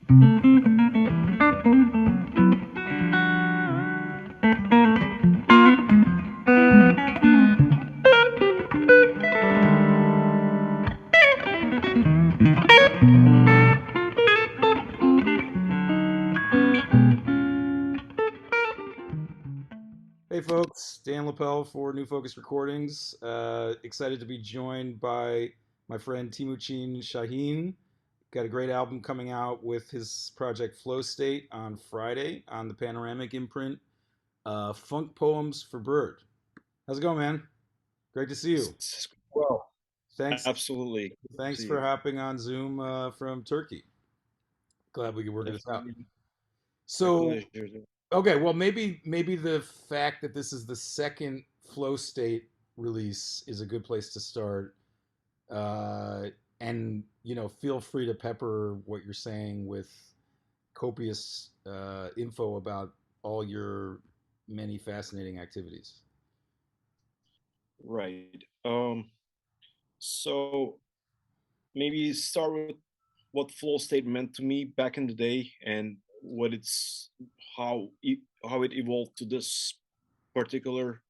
Hey folks, Dan Lapel for New Focus Recordings. Excited to be joined by my friend Timucin Sahin. Got a great album coming out with his project Flow State on Friday on the Panoramic imprint. Funk Poems for Bird. How's it going, man? Great to see you. Well, Thanks, absolutely. thanks See for you. hopping on Zoom from Turkey. Glad we could work this out. Definitely my So, pleasure. okay, well, maybe the fact that this is the second Flow State release is a good place to start. And feel free to pepper what you're saying with copious info about all your many fascinating activities. Right. So maybe start with what flow state meant to me back in the day and what it's how it evolved to this particular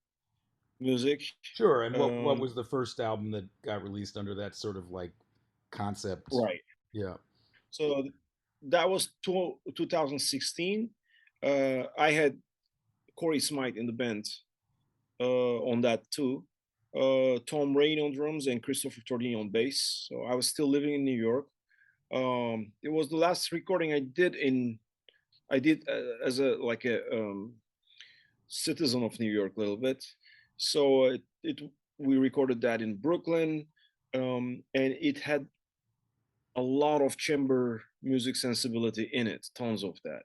music. Sure. And what Um, was the first album that got released under that sort of like concept? right. Yeah. So that was 2016. I had Corey Smythe in the band on that too. Tom Rain on drums and Christopher Tordini on bass. So I was still living in New York. It was the last recording I did as a like a citizen of New York a little bit. So it we recorded that in Brooklyn, and it had a lot of chamber music sensibility in it, tons of that,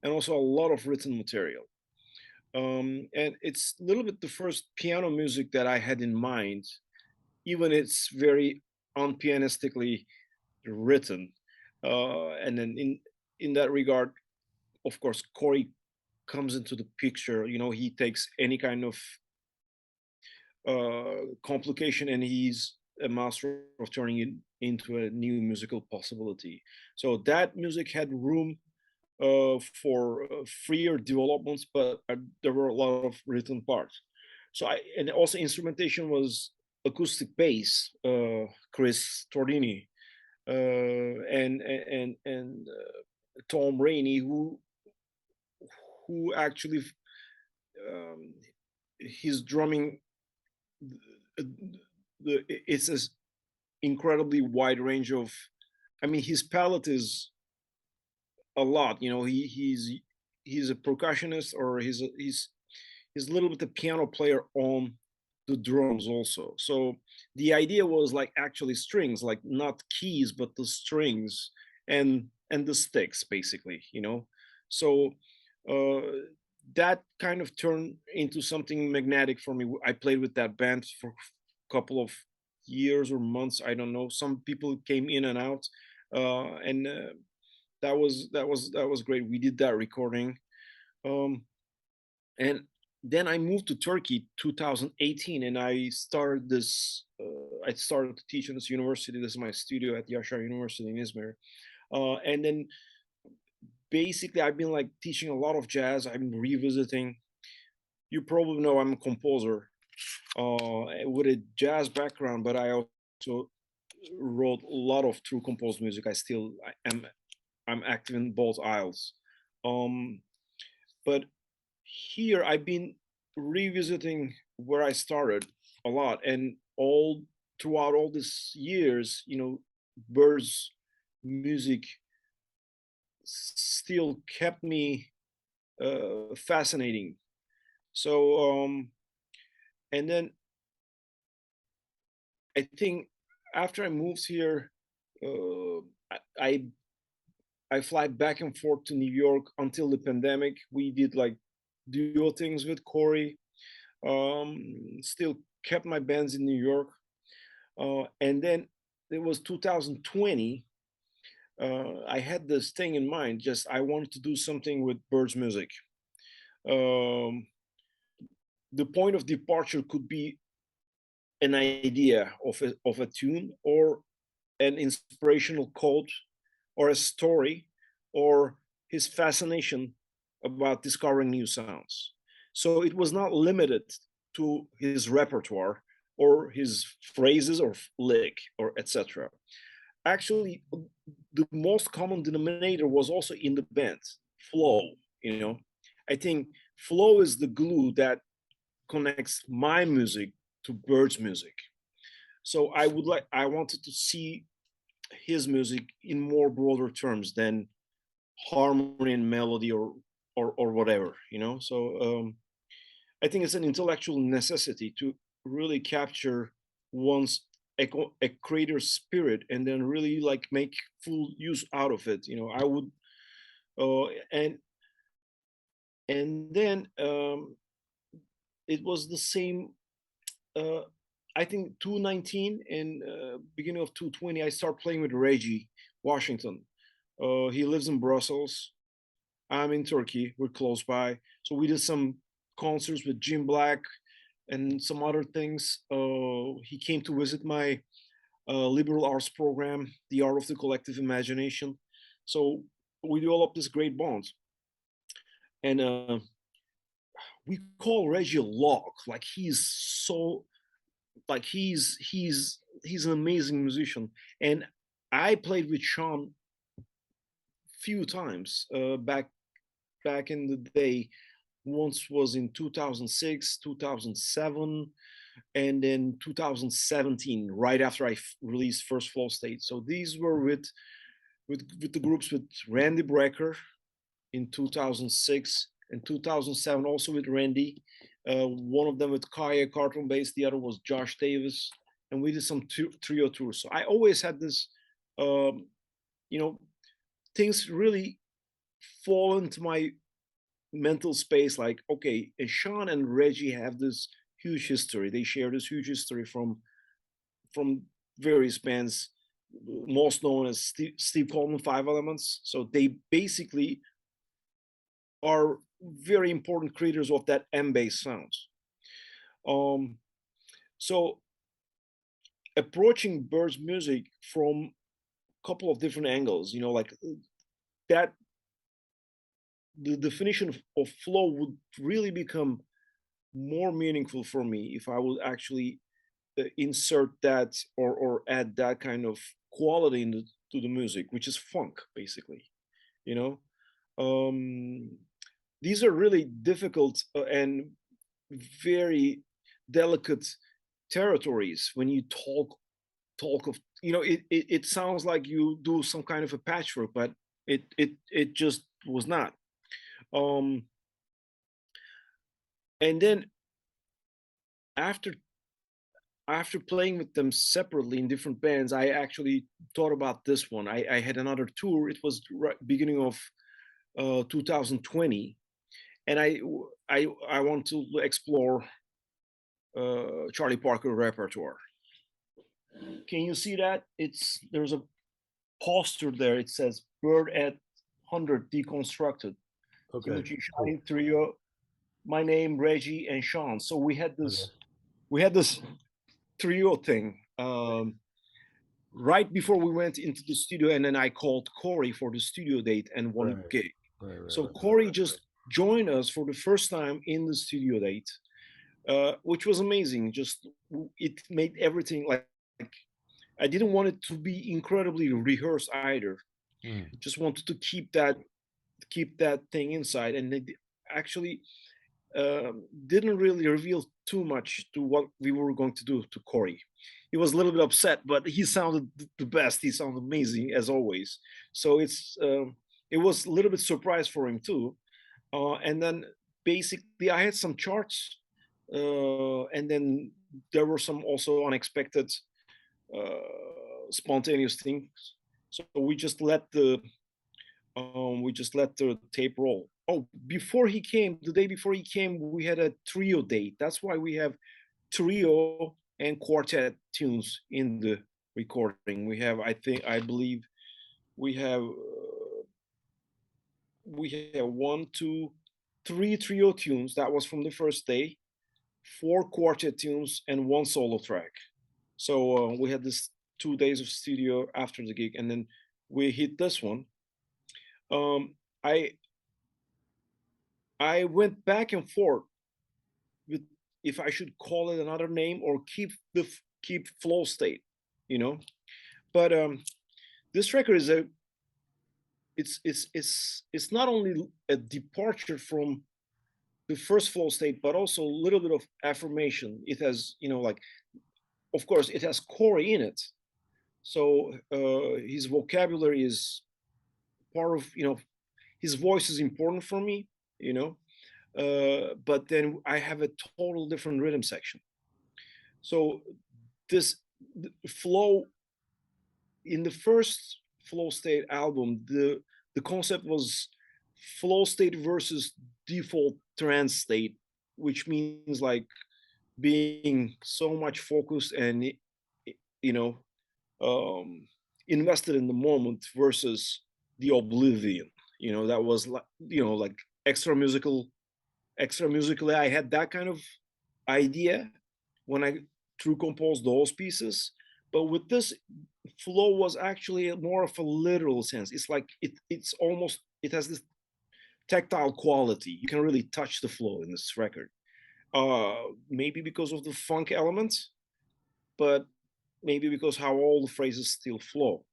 and also a lot of written material. And it's a little bit the first piano music that I had in mind, even it's very unpianistically written. And then in that regard, of course, Corey comes into the picture. You know, he takes any kind of complication and he's a master of turning it into a new musical possibility. So that music had room for freer developments, but there were a lot of written parts. So and also instrumentation was acoustic bass, Chris Tordini, and Tom Rainey, who actually um, his drumming, it's an incredibly wide range of. I mean, his palette is a lot. You know, he's a percussionist, or he's a little bit a piano player on the drums also. So the idea was like actually strings, like not keys, but the strings and the sticks, basically. You know, so uh, that kind of turned into something magnetic for me. I played with that band for a couple of years or months. I don't know. Some people came in and out, and that was great. We did that recording, um, and then I moved to Turkey 2018, and I started this. I started to teach in this university. This is my studio at Yaşar University in Izmir, and then basically I've been like teaching a lot of jazz. I've been revisiting. You probably know I'm a composer with a jazz background, but I also wrote a lot of true composed music. I'm active in both aisles. Um, but here I've been revisiting where I started a lot, and all throughout all these years, you know, Bird's music still kept me fascinating. So, and then I think after I moved here, uh, I I fly back and forth to New York until the pandemic. We did like duo things with Corey. Still kept my bands in New York, and then it was 2020. I had this thing in mind. Just I wanted to do something with Bird's music. Um, the point of departure could be an idea of a tune, or an inspirational quote, or a story, or his fascination about discovering new sounds. So it was not limited to his repertoire or his phrases or lick or etc. Actually, the most common denominator was also in the band flow. You know, I think flow is the glue that connects my music to Bird's music. So I wanted to see his music in more broader terms than harmony and melody or whatever, you know. So I think it's an intellectual necessity to really capture one's a creator's spirit and then really like make full use out of it. You know, I would uh, and and then it was the same. Uh, I think 219 and beginning of 220, I start playing with Reggie Washington. He lives in Brussels. I'm in Turkey. We're close by. So we did some concerts with Jim Black and some other things. He came to visit my liberal arts program, The Art of the Collective Imagination. So we developed this great bond. And we call Reggie a log. Like he's so, like he's an amazing musician. And I played with Sean few times back in the day. Once was in 2006, 2007, and then 2017, right after I released First Flow State. So these were with the groups with Randy Brecker in 2006 and 2007, also with Randy. One of them with Kaya Cartoon Bass, the other was Josh Davis, and we did some trio tours. So I always had this, um, you know, things really fall into my mental space. Like, okay, and Sean and Reggie have this huge history. They share this huge history from various bands, most known as Steve Coleman Five Elements. So they basically are very important creators of that M-bass sounds. Um, so approaching Bird's music from a couple of different angles, you know, like that, the definition of flow would really become more meaningful for me if I would actually insert that or add that kind of quality to the music, which is funk, basically. You know, um, these are really difficult and very delicate territories when you talk of, you know, it sounds like you do some kind of a patchwork, but it just was not. um and then after playing with them separately in different bands, I actually thought about this one. I had another tour. It was beginning of 2020, and I want to explore Charlie Parker repertoire. Can you see that? There's a poster there. It says "Bird at 100 Deconstructed." Okay. Timucin Cool. Sahin Trio. My name, Reggie, and Sean. So Okay. we had this trio thing right before we went into the studio, and then I called Corey for the studio date and one Right. gig. Right. Right. So Right. Corey just joined us for the first time in the studio date, which was amazing. Just it made everything like I didn't want it to be incredibly rehearsed either. Mm. Just wanted to keep that thing inside, and it actually didn't really reveal too much to what we were going to do to Corey. He was a little bit upset, but he sounded the best. He sounded amazing as always. So it was a little bit surprise for him too. And then basically, I had some charts, and then there were some also unexpected, spontaneous things. So we just let the tape roll. Oh, before he came, the day before he came, we had a trio date. That's why we have trio and quartet tunes in the recording. I believe we have one, two, three trio tunes. That was from the first day, four quartet tunes, and one solo track. So we had this 2 days of studio after the gig, and then we hit this one. Um, I I went back and forth with if I should call it another name or keep flow state, you know. But this record is a it's not only a departure from the first flow state, but also a little bit of affirmation. It has, like, of course, it has Corey in it, so his vocabulary is part of, his voice is important for me, you know. But then I have a total different rhythm section. So this flow in the first flow state album, the concept was flow state versus default trance state, which means like being so much focused and you know um, invested in the moment versus the oblivion. That was like, like extra musical, extra musically. I had that kind of idea when I true composed those pieces. But with this, flow was actually more of a literal sense. It's like it's almost, it has this tactile quality. You can really touch the flow in this record. Maybe because of the funk elements, but maybe because how all the phrases still flow.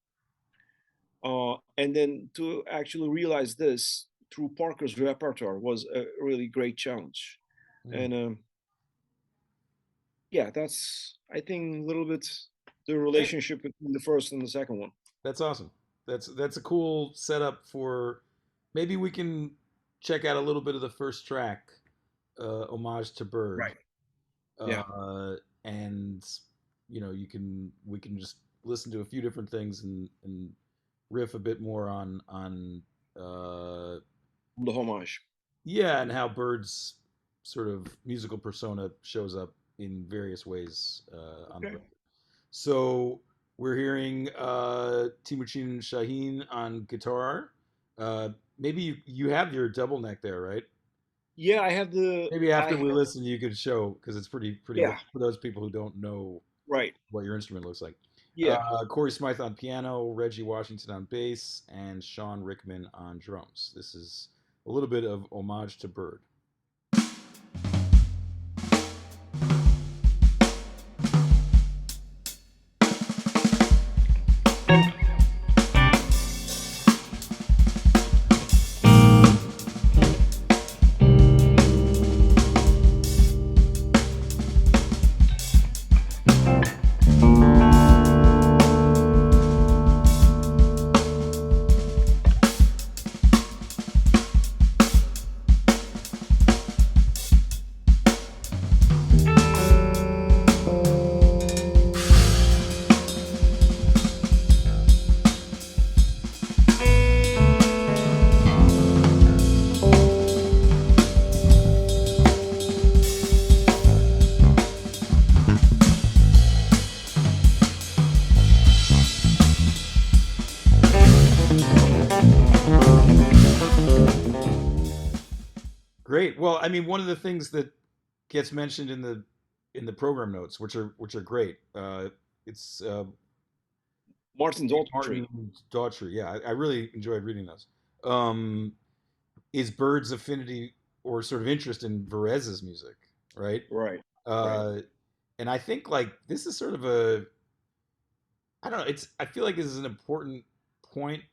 And then to actually realize this through Parker's repertoire was a really great challenge. Mm. And yeah, that's, I think, a little bit the Hey, relationship between the first and the second one. that's awesome. That's a cool setup for maybe we can check out a little bit of the first track, homage to Bird, Right. Yeah. uh, and you can we can just listen to a few different things and riff a bit more on uh, The homage. yeah, and how Bird's sort of musical persona shows up in various ways on the Okay. record. So we're hearing Timucin Sahin on guitar. Maybe you have your double neck there, right? Yeah, Maybe I after have, we listen, you could show because it's pretty well yeah, for those people who don't know right. what your instrument looks like. Yeah. Corey Smythe on piano, Reggie Washington on bass, and Sean Rickman on drums. This is a little bit of homage to Bird. Great. Well, I mean, one of the things that gets mentioned in the program notes, which are great. It's Martin Daughtry. Martin Daughtry. Yeah, I really enjoyed reading those. Um, is Bird's affinity or sort of interest in Varèse's music, right? Right. Right. Uh, and I think like this is sort of a I don't know. I feel like this is an important point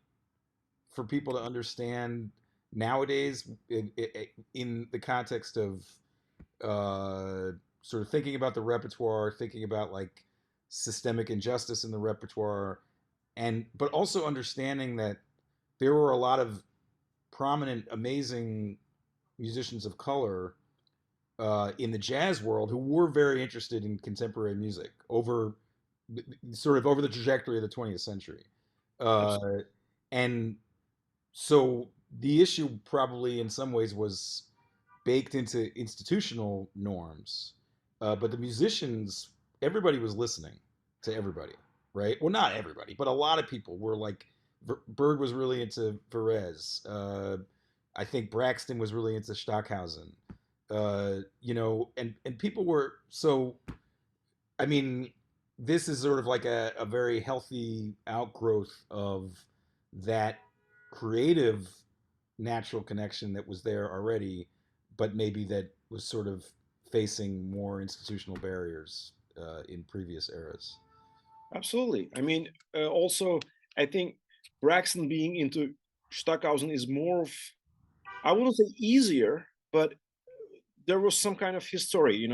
for people to understand nowadays in the context of uh, sort of thinking about the repertoire, thinking about like systemic injustice in the repertoire, and but also understanding that there were a lot of prominent, amazing musicians of color in the jazz world who were very interested in contemporary music over sort of over the trajectory of the 20th century. Uh, Absolutely. and so the issue probably in some ways was baked into institutional norms, but the musicians, everybody was listening to everybody, right? Well, not everybody, but a lot of people were like, Berg was really into Varese. I think Braxton was really into Stockhausen. And people were so. I mean, this is sort of like a very healthy outgrowth of that creative natural connection that was there already, but maybe that was sort of facing more institutional barriers in previous eras. Absolutely. I mean, also, I think Braxton being into Stockhausen is more of, I wouldn't say easier, but there was some kind of history,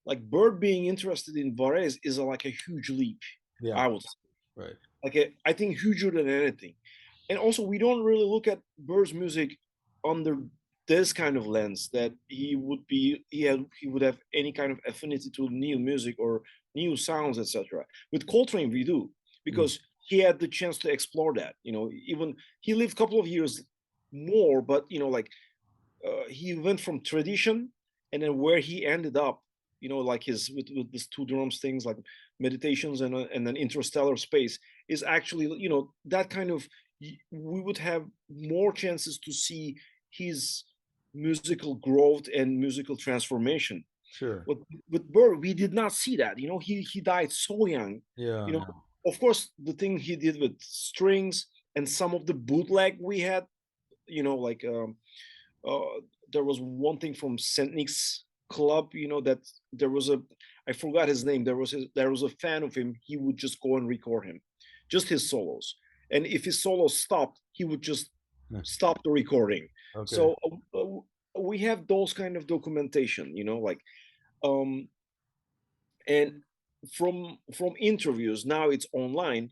like Bird being interested in Varese is like a huge leap. Yeah, I would say. right. I think huger than anything. And also, we don't really look at Bird's music under this kind of lens that he would have any kind of affinity to new music or new sounds, etc. With Coltrane, we do Mm, because he had the chance to explore that. Even he lived a couple of years more, but he went from tradition and then where he ended up, like his with these two drums things like meditations and an interstellar space is actually, that kind of, we would have more chances to see his musical growth and musical transformation. sure. With Burr, we did not see that. He died so young. Yeah, You know, yeah. of course, the thing he did with strings and some of the bootleg we had, like uh, there was one thing from Saint Nick's Club, that there was a, I forgot his name. There was a fan of him. He would just go and record him, just his solos. And if his solos stopped, he would just Yeah. stop the recording. Okay. So we have those kind of documentation, like um, and from interviews. Now it's online.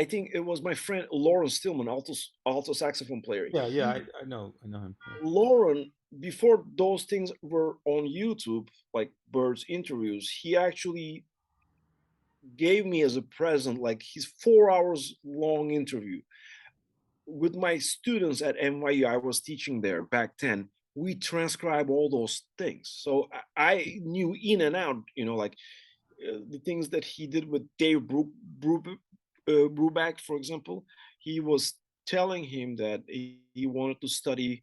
I think it was my friend Lauren Stillman, alto saxophone player. Yeah, yeah. He I know him. Yeah. Lauren, before those things were on YouTube, like Bird's interviews, he actually gave me as a present like his 4 hours long interview with my students at NYU. I was teaching there back then. We transcribe all those things, so I knew in and out. Like the things that he did with Dave Brubeck, for example. He was telling him that he wanted to study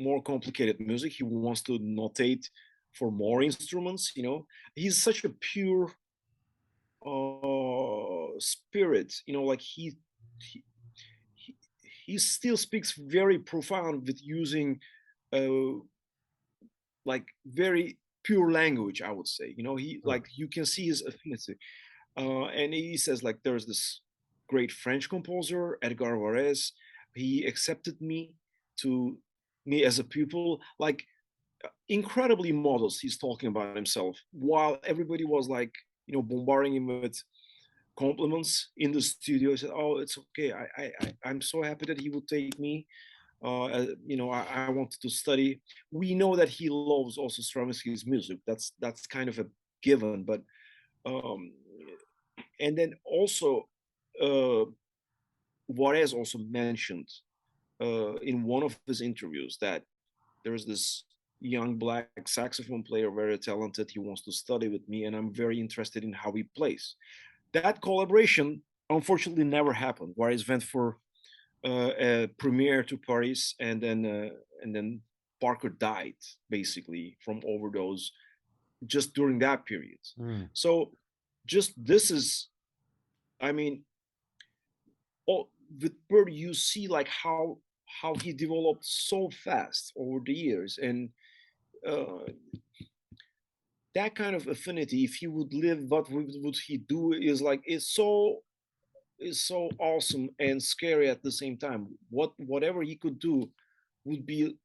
more complicated music. He wants to notate for more instruments. He's such a pure spirit. Like he he he still speaks very profound with using uh, like very pure language. I would say. He Sure. like you can see his affinity. And he says like there's this great French composer Edgar Varese. He accepted me as a pupil, like incredibly modest. He's talking about himself while everybody was like bombarding him with compliments in the studio. He said, "Oh, it's okay. I'm so happy that he would take me. I wanted to study." We know that he loves also Stravinsky's music. That's kind of a given, but um, and then also uh, Juarez also mentioned in one of his interviews that there's this young black saxophone player, very talented. He wants to study with me, and I'm very interested in how he plays. That collaboration unfortunately never happened. Juarez went for a premiere to Paris, and then Parker died basically from overdose just during that period. Mm, So just this is, I mean, oh, with Bird, you see like how he developed so fast over the years, and uh, that kind of affinity. If he would live, what would he do? Is like is so awesome and scary at the same time. Whatever he could do would be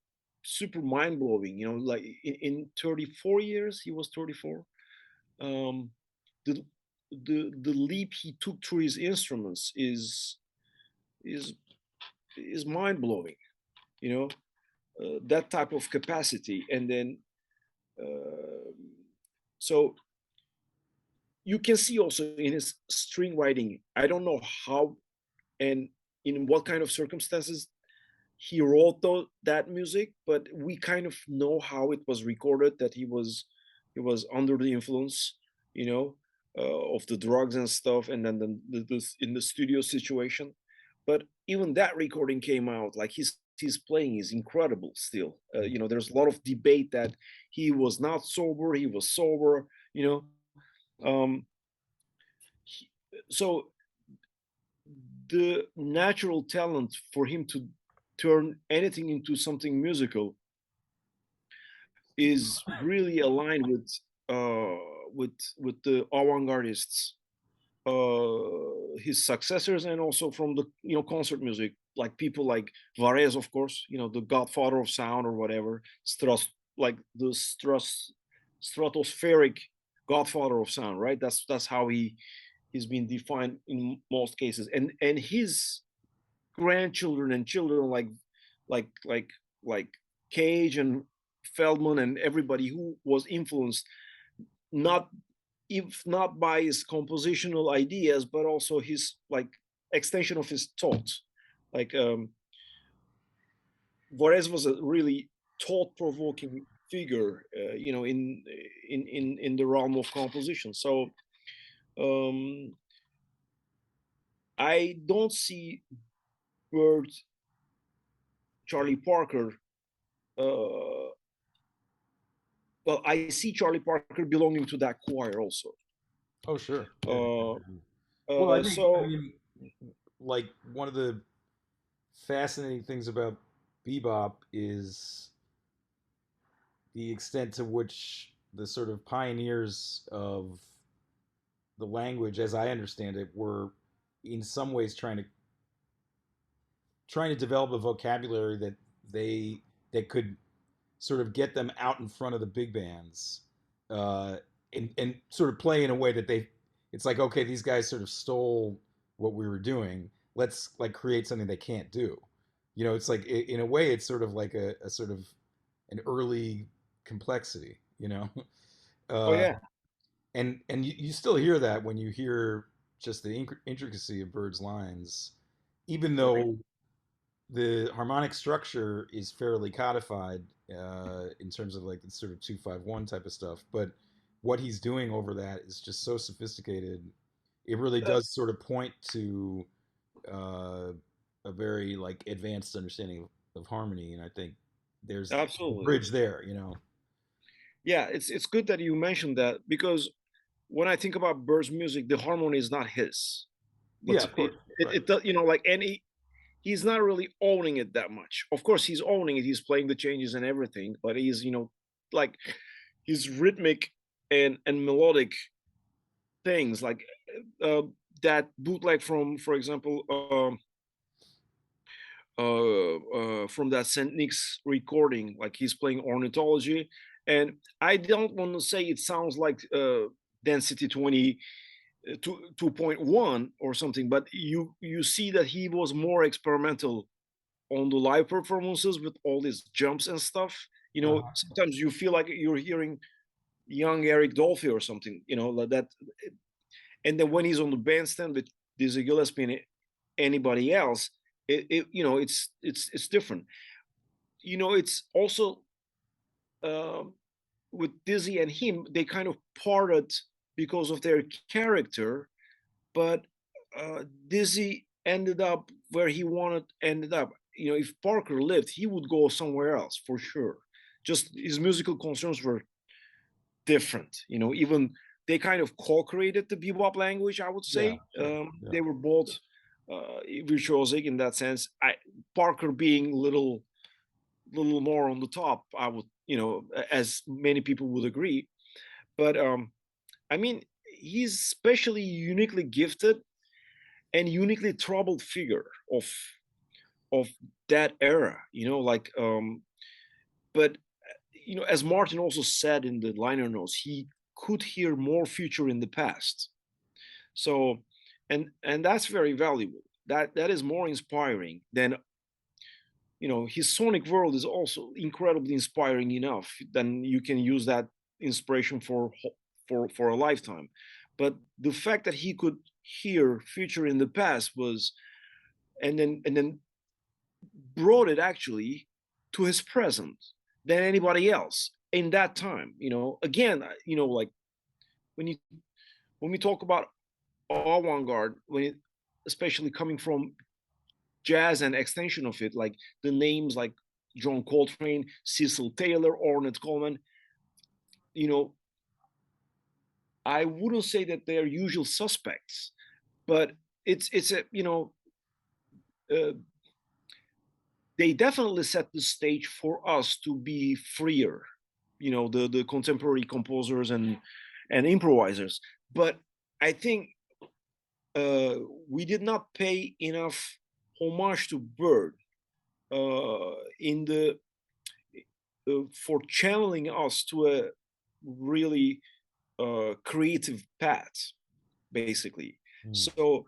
super mind blowing. Like in 34 years, he was 34. Um, the the leap he took through his instruments is is mind blowing. You know, that type of capacity, and then uh, so you can see also in his string writing. I don't know how and in what kind of circumstances he wrote that music, but we kind of know how it was recorded that he was under the influence, of the drugs and stuff, and then in the studio situation. But even that recording came out like his playing is incredible still. There's a lot of debate that he was not sober, he was sober. Um, so the natural talent for him to turn anything into something musical is really aligned with the avant-gardists, his successors, and also from the concert music, like people like Varese, of course, the godfather of sound or whatever, like the stratospheric godfather of sound, right? That's how he's been defined in most cases, and his grandchildren and children like like like Cage and Feldman and everybody who was influenced, not if not by his compositional ideas, but also his like extension of his thoughts. Like Varese was a really thought-provoking figure, in the realm of composition. So um, I don't see Bird, Charlie Parker. Uh, well, I see Charlie Parker belonging to that choir also. Oh, sure. Yeah. Uh, Well, I so mean, like one of the fascinating things about bebop is the extent to which the sort of pioneers of the language, as I understand it, were in some ways trying to develop a vocabulary they that could sort of get them out in front of the big bands, uh, and sort of play in a way that it's like, okay, these guys sort of stole what we were doing. Let's like create something they can't do. It's like in a way, it's sort of like a sort of an early complexity. oh uh, yeah, and you still hear that when you hear just the intricacy of Bird's lines, even right, though the harmonic structure is fairly codified in terms of like the sort of 2-5-1 type of stuff, but what he's doing over that is just so sophisticated. It really uh, does sort of point to uh, a very like advanced understanding of harmony, and I think there's a absolutely. bridge there. Yeah, it's good that you mentioned that, because when I think about Bird's music, the harmony is not his, Yeah, but of course, right. it does, like any, he's not really owning it that much. Of course, he's owning it. He's playing the changes and everything, but he's, like his rhythmic and melodic things, like uh, that bootleg from, for example, from that Saint Nick's recording, like he's playing ornithology, and I don't want to say it sounds like Density 2.1 or something, but you see that he was more experimental on the live performances with all these jumps and stuff. Uh-huh. Sometimes you feel like you're hearing young Eric Dolphy or something, like that. And then when he's on the bandstand with Dizzy Gillespie and anybody else, it's different. It's also um, with Dizzy and him, they kind of parted because of their character, but Dizzy ended up where he ended up. If Parker lived, he would go somewhere else for sure. Just his musical concerns were different. Even they kind of co-created the bebop language, I would Yeah, say. sure. Yeah. They were both virtuosic in that sense. Parker being little more on the top, I would, as many people would agree. But I mean, he's especially uniquely gifted and uniquely troubled figure of that era. Like but as Martin also said in the liner notes, he could hear more future in the past. So, and that's very valuable. That is more inspiring than, his sonic world is also incredibly inspiring enough. Then you can use that inspiration for a lifetime. But the fact that he could hear future in the past was, and then brought it actually to his present than anybody else in that time. Again, like when you when we talk about avant-garde, especially coming from jazz and extension of it, like the names like John Coltrane, Cecil Taylor, Ornette Coleman, you know, I wouldn't say that they're usual suspects, but it's a they definitely set the stage for us to be freer, the contemporary composers and improvisers. But I think uh, we did not pay enough homage to Bird in the for channeling us to a really creative path, basically. Mm. So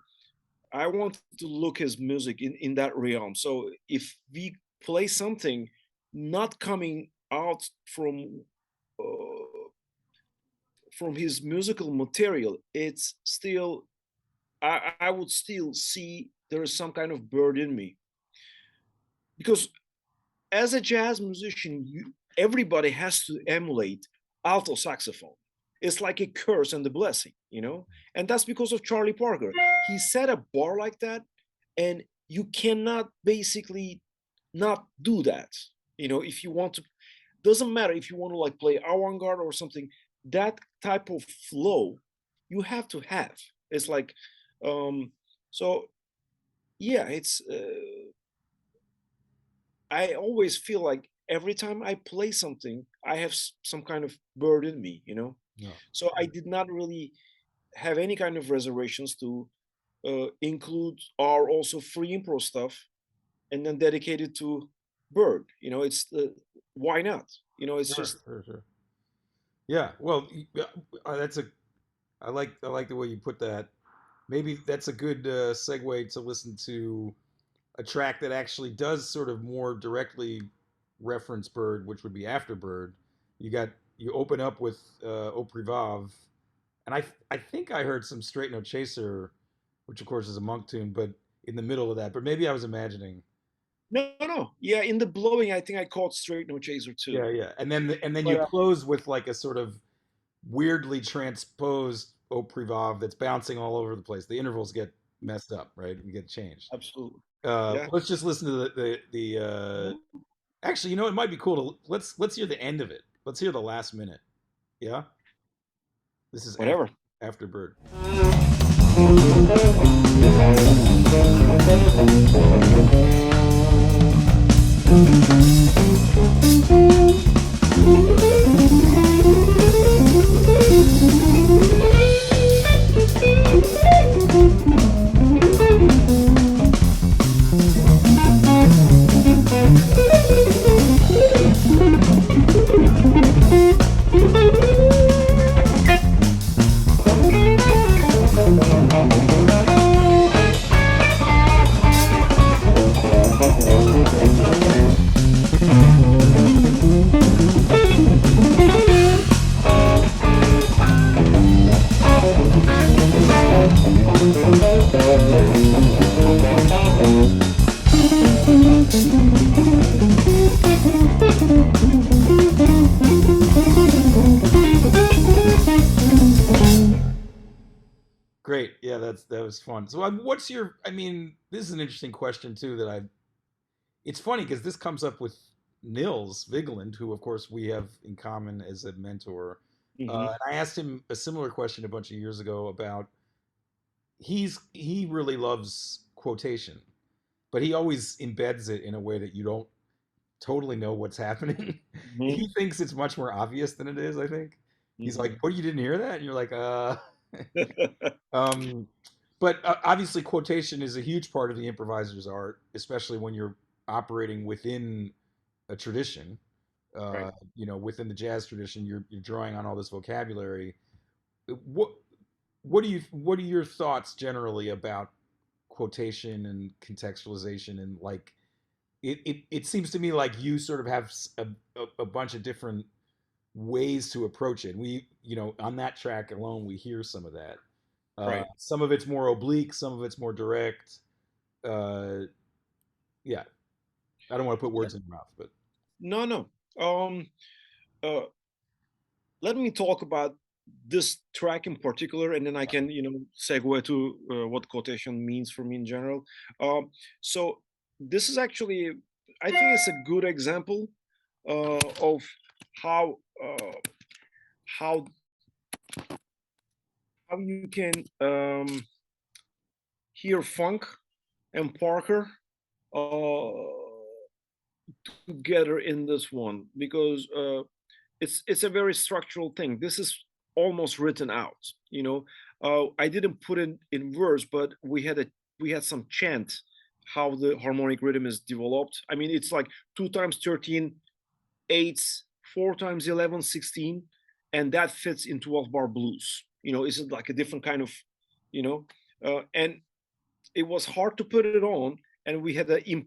I want to look his music in that realm. So if we play something not coming out from his musical material, it's still I would still see there is some kind of bird in me, because as a jazz musician, everybody has to emulate alto saxophone. It's like a curse and a blessing. And that's because of Charlie Parker. He set a bar like that, and you cannot basically not do that. If you want to, doesn't matter if you want to like play avant-garde or something, that type of flow you have to have. It's like, so yeah, it's I always feel like every time I play something, I have some kind of bird in me. No. So I did not really have any kind of reservations to include our also free improv stuff and then dedicate it to bird. It's why not? It's Sure, just sure, sure. Yeah. Well, that's a. I like the way you put that. Maybe that's a good segue to listen to a track that actually does sort of more directly reference Bird, which would be after Bird. You open up with Au Privav, and I think I heard some Straight No Chaser, which of course is a monk tune, but in the middle of that. But maybe I was imagining. no, no. Yeah, in the blowing, I think I caught Straight No Chaser too. Yeah, yeah, and then you But close with like a sort of weirdly transposed Au Privav that's bouncing all over the place. The intervals get messed up, right? You get changed. absolutely, yeah. Let's just listen to the actually, it might be cool to let's hear the end of it. Let's hear the last minute. Yeah, this is Whatever. after Bird. Great. Yeah, that was fun. So, what's your? I mean, this is an interesting question too. It's funny because this comes up with Nils Vigland, who of course we have in common as a mentor. Hmm. And I asked him a similar question a bunch of years ago about he really loves quotation, but he always embeds it in a way that you don't totally know what's happening. Hmm. He thinks it's much more obvious than it is. I think he's like, Hmm. "What, you didn't hear that?" And you're like, Um, but obviously, quotation is a huge part of the improviser's art, especially when you're operating within a tradition. Right. Within the jazz tradition, you're drawing on all this vocabulary. What what are your thoughts generally about quotation and contextualization and like it seems to me like you sort of have a bunch of different ways to approach it. On that track alone, we hear some of that. Right. Some of it's more oblique, some of it's more direct. Uh, yeah, I don't want to put words in your mouth, but No, no. Um, uh, Let me talk about this track in particular, and then I can, segue to what quotation means for me in general. So this is actually, I think, it's a good example of how uh, how you can hear funk and Parker. together in this one because it's a very structural thing. This is almost written out. I didn't put it in verse, but we had some chant how the harmonic rhythm is developed. I mean, it's like 2 times 13 eights, 4 times 11 16, and that fits in 12 bar blues. It's like a different kind of, you know, and it was hard to put it on, and we had an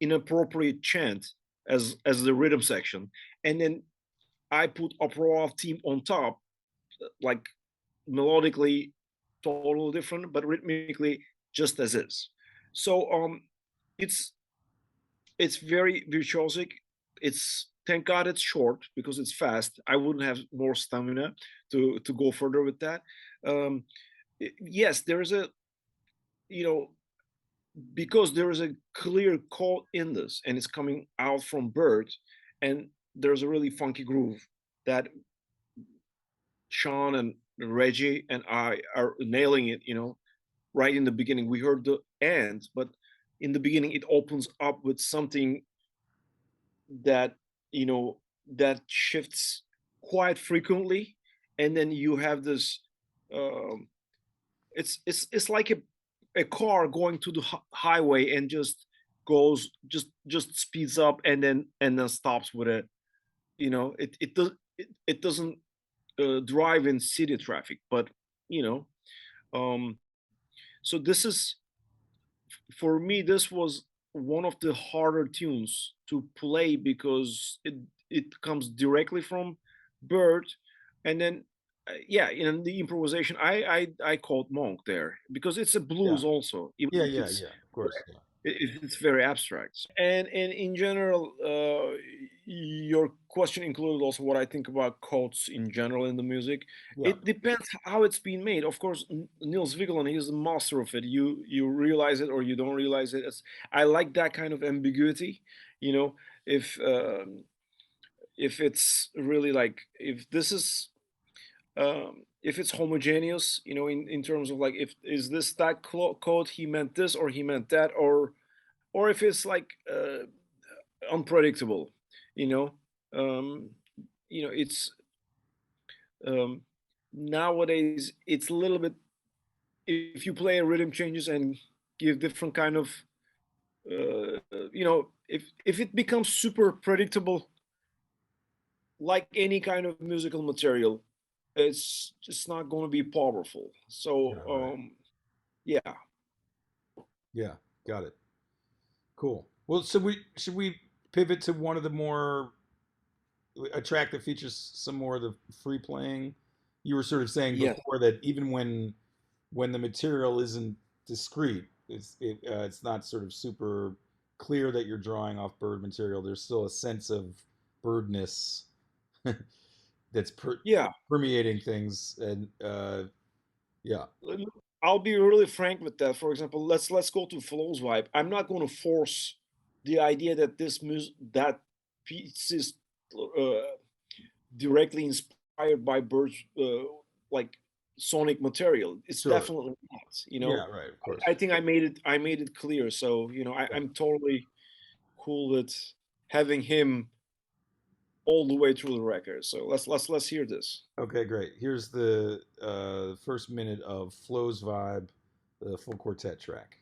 inappropriate chant as the rhythm section, and then I put opera theme on top, like melodically totally different, but rhythmically just as is. So it's it's very virtuosic. It's thank God it's short because it's fast. I wouldn't have more stamina to go further with that. Um, yes, there is a you know because there is a clear chord in this, and it's coming out from Bird, and there's a really funky groove that Sean and Reggie and I are nailing it. Right in the beginning. We heard the end, but in the beginning it opens up with something that that shifts quite frequently, and then you have this. Um, it's like a car going to the highway and just goes just speeds up and then stops with it. It doesn't drive in city traffic, but you know. Um, so this is for me. This was one of the harder tunes to play because it comes directly from Bird, and then yeah, in the improvisation, I called Monk there because it's a Yeah. blues also, even Yeah. if Yeah. Yeah. Of course. Yeah. it's very abstract. And in general, your question included also what I think about chords in general in the music. Yeah. It depends how it's being made. Of course, Niels Vigeland, he's the master of it. You realize it or you don't realize it. I like that kind of ambiguity. You know, if if it's really like if it's homogeneous, in terms of like if is this that code he meant this or he meant that, or if it's like unpredictable, you know. Um, it's um, nowadays it's a little bit if you play a rhythm changes and give different kind of if it becomes super predictable, like any kind of musical material, it's just not going to be powerful. Yeah. So Right. yeah. Yeah. Got it. Cool. Well, so we should we pivot to one of the more a track that features some more of the free playing. You were sort of saying Yes. before that even when the material isn't discrete, it's not sort of super clear that you're drawing off bird material. There's still a sense of birdness that's Yeah. permeating things, and yeah, I'll be really frank with that. For example, let's go to Flow's vibe. I'm not going to force the idea that that piece is uh, directly inspired by Bird's like sonic material. It's sure, definitely not. yeah, right, of course, I think I made it clear. So yeah. I'm totally cool with having him all the way through the record. So let's hear this. Okay, great. Here's the first minute of Flo's Vibe, the full quartet track.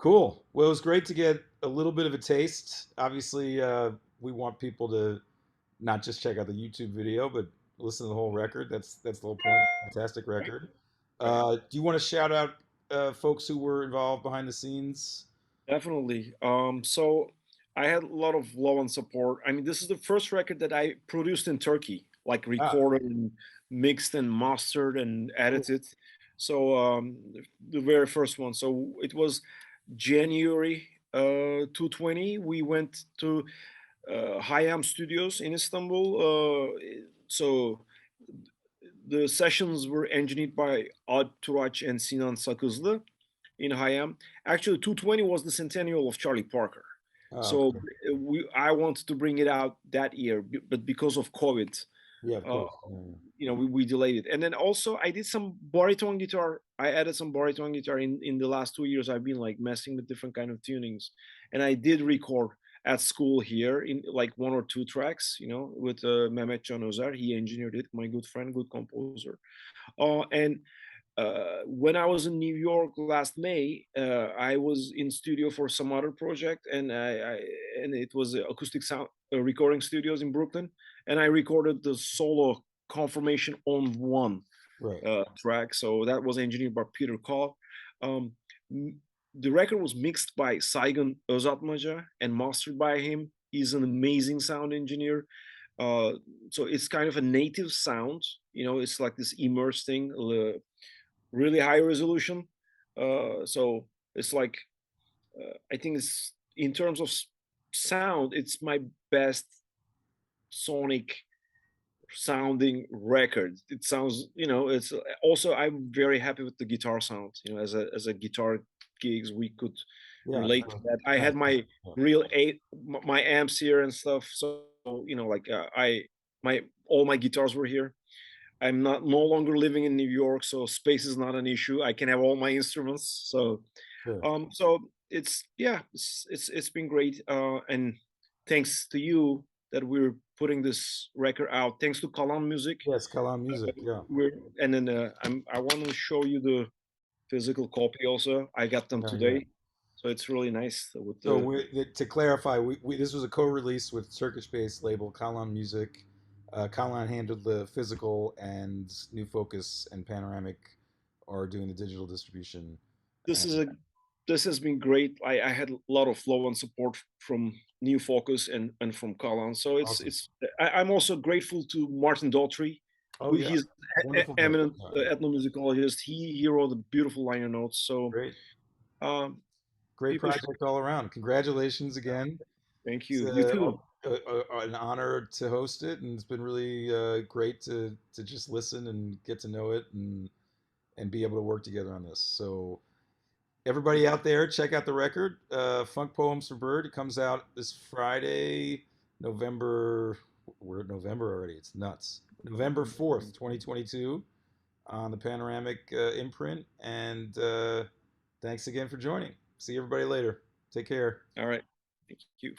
Cool. Well, it was great to get a little bit of a taste. Obviously, we want people to not just check out the YouTube video, but listen to the whole record. That's the whole point. Fantastic Right. record. Right. Do you want to shout out folks who were involved behind the scenes? Definitely. So I had a lot of love and support. I mean, this is the first record that I produced in Turkey, like Ah, recorded and mixed and mastered and cool. edited. So the very first one. So it was January 220. We went to Hayam Studios in Istanbul. So the sessions were engineered by Alp Turaç and Sinan Sakızlı in Hayam. Actually, 220 was the centennial of Charlie Parker. Oh, So okay. I wanted to bring it out that year, but because of COVID, Yeah, of uh, course. Yeah, we delayed it. And then also I did some baritone guitar. I added some baritone guitar in the last 2 years. I've been like messing with different kind of tunings, and I did record at school here in like one or two tracks, with Mehmet Can Özer. He engineered it. My good friend, good composer. And when I was in New York last May, I was in studio for some other project, and and it was acoustic sound recording studios in Brooklyn, and I recorded the solo Confirmation on one right. track. So that was engineered by Peter Call. Um, the record was mixed by Saigon Özatmaca and mastered by him. He's an amazing sound engineer. Uh, so it's kind of a native sound. It's like this immersed thing, really high resolution. So it's like I think it's in terms of sound, it's my best sonic sounding record. It sounds, it's also I'm very happy with the guitar sound. As a guitar gigs, we could Yeah, relate to that. I had my yeah, real my amps here and stuff. So like I my all my guitars were here. I'm not no longer living in New York, so space is not an issue. I can have all my instruments. sure. So it's yeah, it's been great. And thanks to you that we're putting this record out. Thanks to Kalan Music. Yes, Kalam Music. Yeah, We're and then I want to show you the physical copy also. I got them yeah, yeah. today, so it's really nice with So the. to clarify, this was a co-release with Turkish-based label Kalan Music. Kalan handled the physical, and New Focus and Panoramic are doing the digital distribution. This And is a this has been great. I had a lot of love and support from New Focus and from Kalan. So awesome. I'm also grateful to Martin Daughtry, Oh who yeah, he's wonderful guy. eminent ethnomusicologist. He wrote a beautiful liner notes. So Great, um, great people should project all around. Congratulations again. thank It's you. You too. an honor to host it, and it's been really great to just listen and get to know it and be able to work together on this. So everybody out there, check out the record, Funk Poems for Bird. It comes out this Friday, November. We're at November already. It's nuts. November 4th, 2022, on the Panoramic imprint. And thanks again for joining. See everybody later. Take care. All right. Thank you.